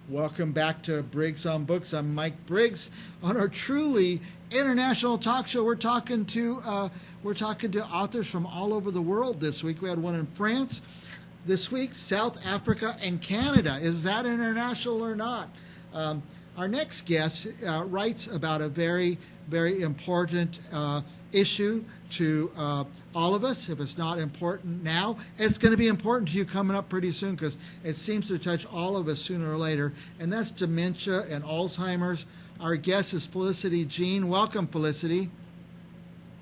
Welcome back to Briggs on Books. I'm Mike Briggs. On our truly international talk show, we're talking to authors from all over the world this week. We had one in France this week, South Africa, and Canada. Is that international or not? Our next guest writes about a very, very important issue to all of us. If it's not important now, it's going to be important to you coming up pretty soon, because it seems to touch all of us sooner or later, and that's dementia and Alzheimer's. Our guest is Felicity Jean. Welcome, Felicity.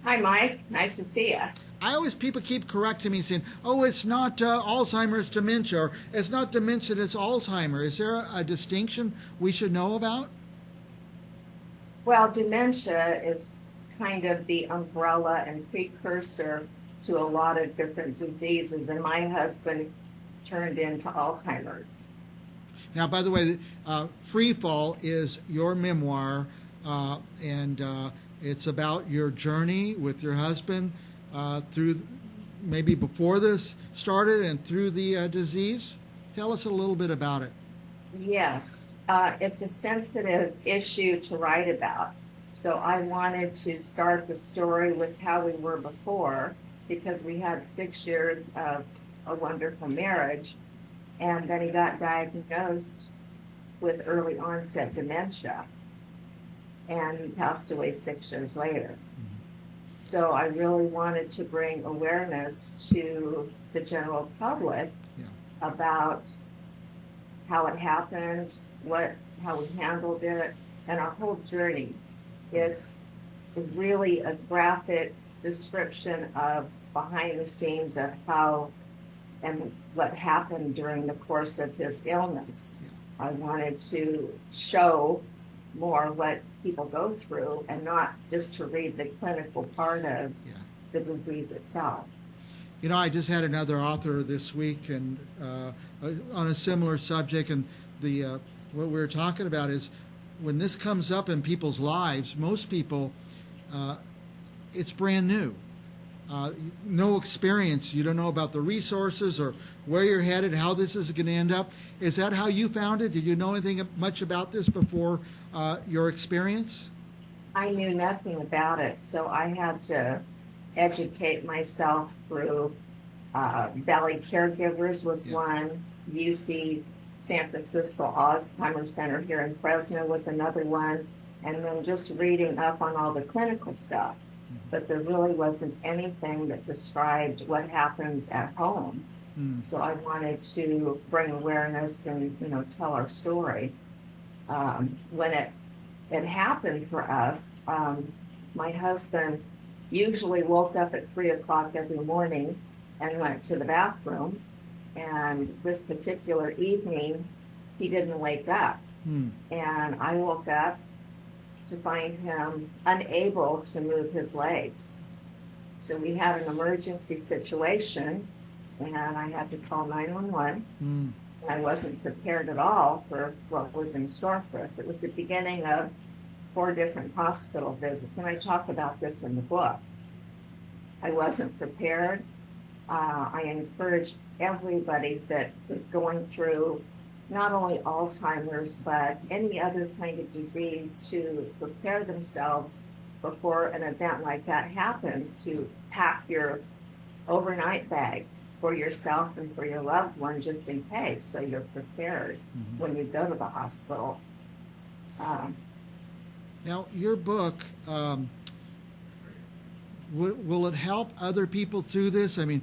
Hi, Mike. Nice to see you. People keep correcting me saying, oh, it's not Alzheimer's, dementia, or it's not dementia, it's Alzheimer's. Is there a distinction we should know about? Well, dementia is kind of the umbrella and precursor to a lot of different diseases, and my husband turned into Alzheimer's. Now, by the way, Free Fall is your memoir, and it's about your journey with your husband through maybe before this started and through the disease. Tell us a little bit about it. Yes, it's a sensitive issue to write about. So I wanted to start the story with how we were before, because we had 6 years of a wonderful marriage. And then he got diagnosed with early onset dementia, and he passed away 6 years later. Mm-hmm. So I really wanted to bring awareness to the general public about how it happened, how we handled it, and our whole journey. It's really a graphic description of behind the scenes of how and what happened during the course of his illness. I wanted to show more what people go through and not just to read the clinical part of the disease itself. You know, I just had another author this week and on a similar subject, and what we were talking about is when this comes up in people's lives, most people, it's brand new. No experience. You don't know about the resources or where you're headed, how this is going to end up. Is that how you found it? Did you know anything much about this before your experience? I knew nothing about it, so I had to educate myself through Valley Caregivers was one, UC San Francisco Alzheimer's Center here in Fresno was another one, and then just reading up on all the clinical stuff. But there really wasn't anything that described what happens at home. So I wanted to bring awareness and, tell our story. When it happened for us, my husband usually woke up at 3 o'clock every morning and went to the bathroom. And this particular evening, he didn't wake up. And I woke up to find him unable to move his legs. So we had an emergency situation, and I had to call 911. I wasn't prepared at all for what was in store for us. It was the beginning of 4 different hospital visits, and I talk about this in the book. I wasn't prepared. I encouraged everybody that was going through not only Alzheimer's, but any other kind of disease to prepare themselves before an event like that happens, to pack your overnight bag for yourself and for your loved one just in case, so you're prepared when you go to the hospital. Now, your book, will it help other people through this? I mean,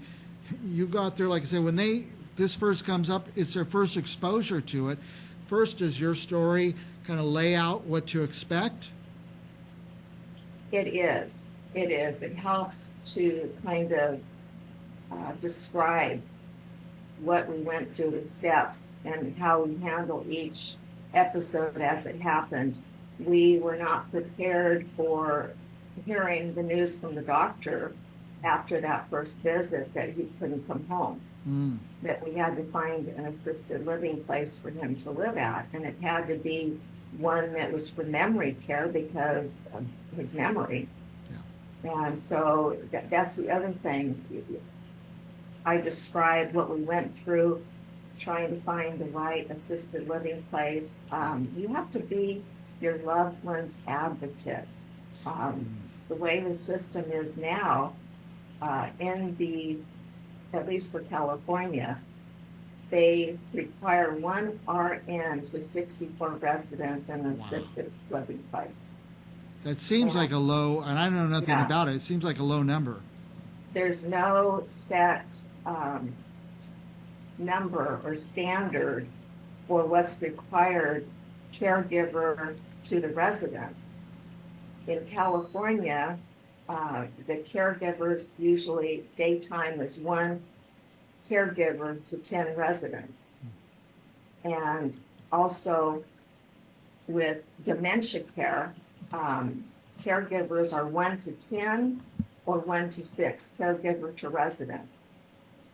you got there, like I said, when this first comes up, it's their first exposure to it. First, does your story kind of lay out what to expect? It is. It helps to kind of describe what we went through, the steps, and how we handle each episode as it happened. We were not prepared for hearing the news from the doctor after that first visit that he couldn't come home, that we had to find an assisted living place for him to live at, and it had to be one that was for memory care because of his memory. And so that's the other thing. I described what we went through trying to find the right assisted living place. You have to be your loved one's advocate. The way the system is now, at least for California, they require one RN to 64 residents in an assisted living place. That seems like a low, and I know nothing Yeah. about it. It seems like a low number. There's no set number or standard for what's required caregiver to the residents. In California, the caregivers usually daytime is one caregiver to 10 residents. And also with dementia care, caregivers are 1 to 10 or 1 to 6, caregiver to resident.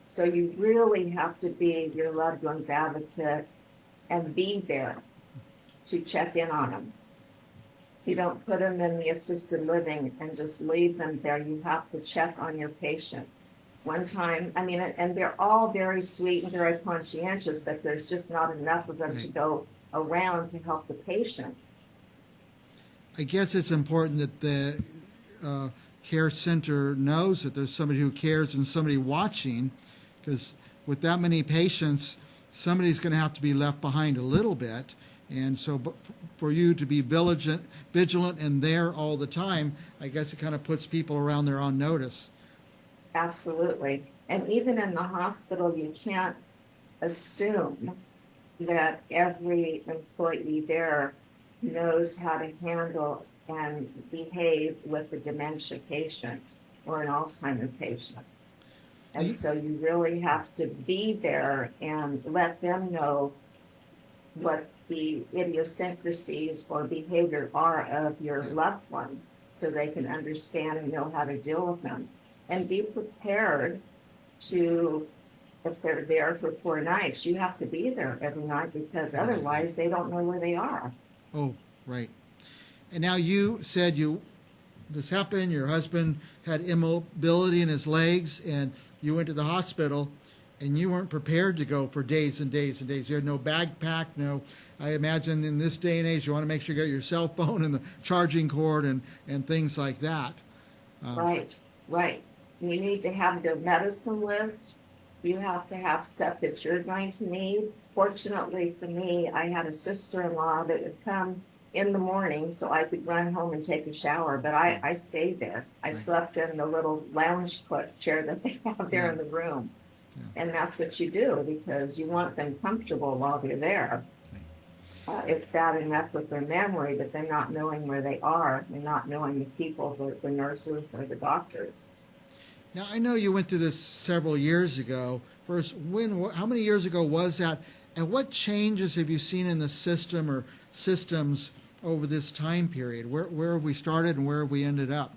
So you really have to be your loved one's advocate and be there to check in on them. You don't put them in the assisted living and just leave them there. You have to check on your patient. One time, I mean, and they're all very sweet and very conscientious, but there's just not enough of them to go around to help the patient. I guess it's important that the care center knows that there's somebody who cares and somebody watching, because with that many patients, somebody's going to have to be left behind a little bit. And so for you to be vigilant and there all the time, I guess it kind of puts people around there on notice. Absolutely. And even in the hospital, you can't assume that every employee there knows how to handle and behave with a dementia patient or an Alzheimer patient. And so you really have to be there and let them know what the idiosyncrasies or behavior are of your loved one so they can understand and know how to deal with them. And be prepared to, if they're there for 4 nights, you have to be there every night because otherwise they don't know where they are. Oh, right. And now you said this happened, your husband had immobility in his legs, and you went to the hospital, and you weren't prepared to go for days and days and days. You had no backpack, I imagine in this day and age, you want to make sure you got your cell phone and the charging cord and things like that. Right. You need to have your medicine list. You have to have stuff that you're going to need. Fortunately for me, I had a sister-in-law that would come in the morning so I could run home and take a shower, but I stayed there. I slept in the little lounge chair that they have there in the room. And that's what you do because you want them comfortable while they're there. It's bad enough with their memory, but they're not knowing where they are and not knowing the people, the nurses or the doctors. Now, I know you went through this several years ago. First, how many years ago was that? And what changes have you seen in the system or systems over this time period? Where have we started and where have we ended up?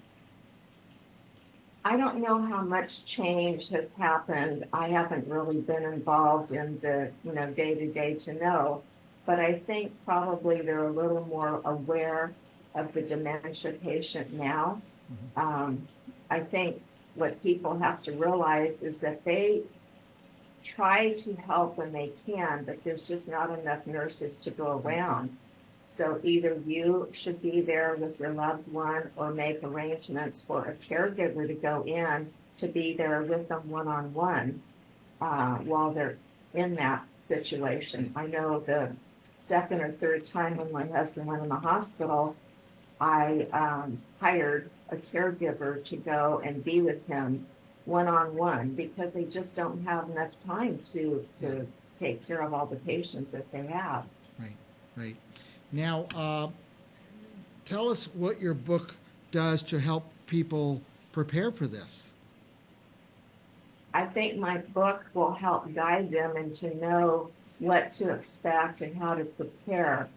I don't know how much change has happened. I haven't really been involved in the day-to-day to know. But I think probably they're a little more aware of the dementia patient now. I think what people have to realize is that they try to help when they can, but there's just not enough nurses to go around. So either you should be there with your loved one or make arrangements for a caregiver to go in to be there with them one-on-one while they're in that situation. I know the second or third time when my husband went in the hospital, I hired a caregiver to go and be with him one-on-one because they just don't have enough time to take care of all the patients that they have. Right. Now, tell us what your book does to help people prepare for this. I think my book will help guide them and to know what to expect and how to prepare.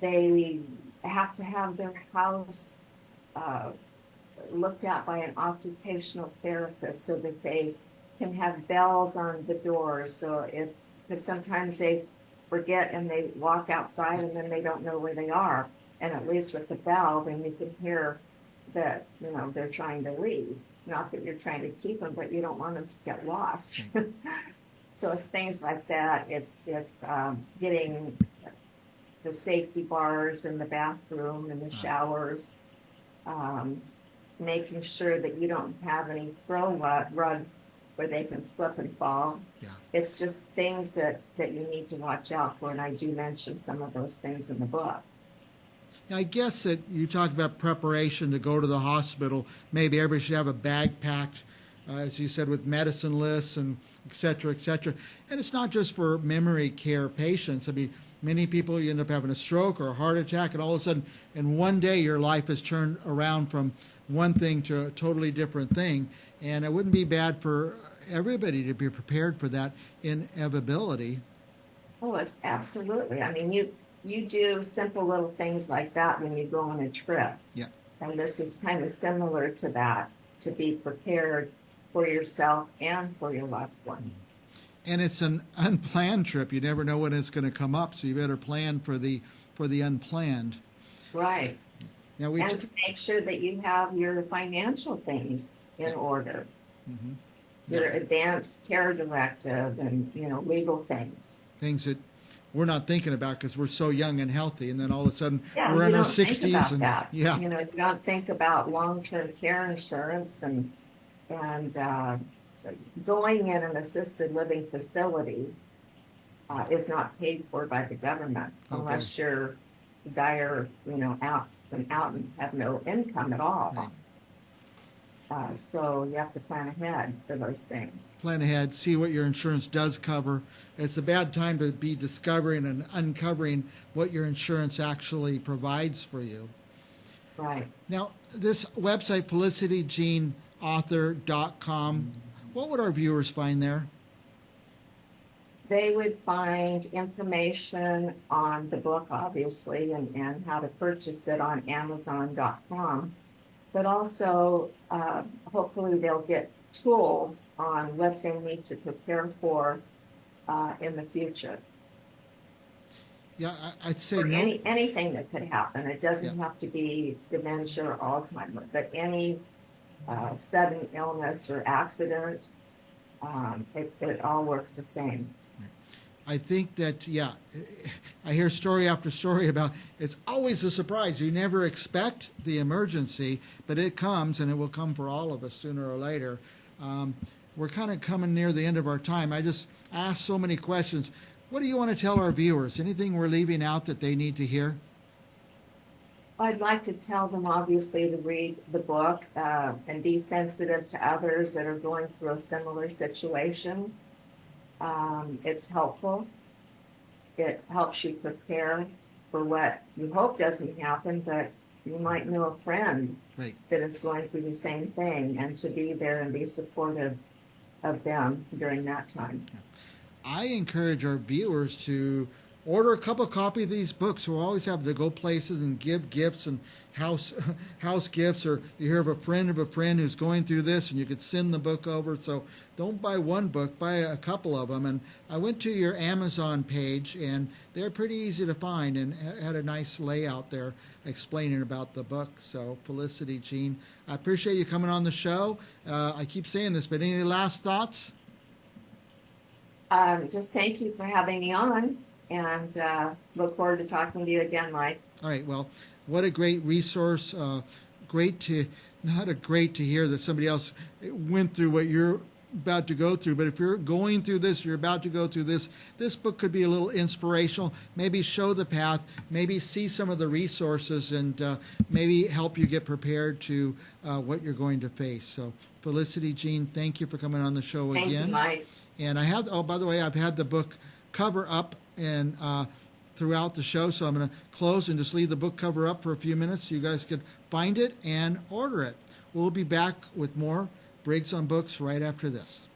They have to have their house looked at by an occupational therapist so that they can have bells on the doors. So because sometimes they forget and they walk outside and then they don't know where they are. And at least with the bell, then you can hear that, they're trying to leave. Not that you're trying to keep them, but you don't want them to get lost. So it's things like that. It's getting the safety bars in the bathroom and the showers, um, making sure that you don't have any rugs where they can slip and fall. Yeah. It's just things that you need to watch out for, and I do mention some of those things in the book. Now, I guess that you talked about preparation to go to the hospital. Maybe everybody should have a bag packed, as you said, with medicine lists and et cetera, et cetera. And it's not just for memory care patients. I mean, many people, you end up having a stroke or a heart attack, and all of a sudden, in one day, your life has turned around from one thing to a totally different thing. And it wouldn't be bad for everybody to be prepared for that inevitability. Oh, it's absolutely. I mean, you do simple little things like that when you go on a trip. Yeah. And this is kind of similar to that, to be prepared for yourself and for your loved one. And it's an unplanned trip. You never know when it's going to come up, so you better plan for the unplanned. Right. Now And to make sure that you have your financial things in order. Mhm. Your advanced care directive and, legal things. Things that we're not thinking about because we're so young and healthy, and then all of a sudden Yeah, we're you in our don't think 60s about and that. yeah. You don't think about long-term care insurance and going in an assisted living facility is not paid for by the government unless you're dire, out and have no income at all. Right. So you have to plan ahead for those things. Plan ahead, see what your insurance does cover. It's a bad time to be discovering and uncovering what your insurance actually provides for you. Right. Now, this website, FelicityJeanAuthor.com, what would our viewers find there? They would find information on the book, obviously, and how to purchase it on Amazon.com. But also, hopefully, they'll get tools on what they need to prepare for in the future. Yeah, I'd say Or no. anything that could happen. It doesn't have to be dementia or Alzheimer's, but any sudden illness or accident, it all works the same. I think that, yeah, I hear story after story about it's always a surprise. You never expect the emergency, but it comes, and it will come for all of us sooner or later. We're kind of coming near the end of our time. I just asked so many questions. What do you want to tell our viewers? Anything we're leaving out that they need to hear? I'd like to tell them, obviously, to read the book and be sensitive to others that are going through a similar situation. It's helpful. It helps you prepare for what you hope doesn't happen, but you might know a friend Right. that is going through the same thing, and to be there and be supportive of them during that time. I encourage our viewers to order a couple copy of these books. We'll always have to go places and give gifts and house gifts, or you hear of a friend who's going through this, and you could send the book over. So don't buy one book, buy a couple of them. And I went to your Amazon page, and they're pretty easy to find, and had a nice layout there explaining about the book. So Felicity, Jean, I appreciate you coming on the show. I keep saying this, but any last thoughts? Just thank you for having me on, and look forward to talking to you again, Mike. All right. Well, what a great resource. Great to hear that somebody else went through what you're about to go through. But if you're going through this, you're about to go through this, this book could be a little inspirational. Maybe show the path. Maybe see some of the resources, and maybe help you get prepared to what you're going to face. So, Felicity, Jean, thank you for coming on the show again. Thank you, Mike. And I have, oh, by the way, I've had the book cover up and throughout the show, so I'm going to close and just leave the book cover up for a few minutes so you guys could find it and order it. We'll be back with more Briggs on Books right after this.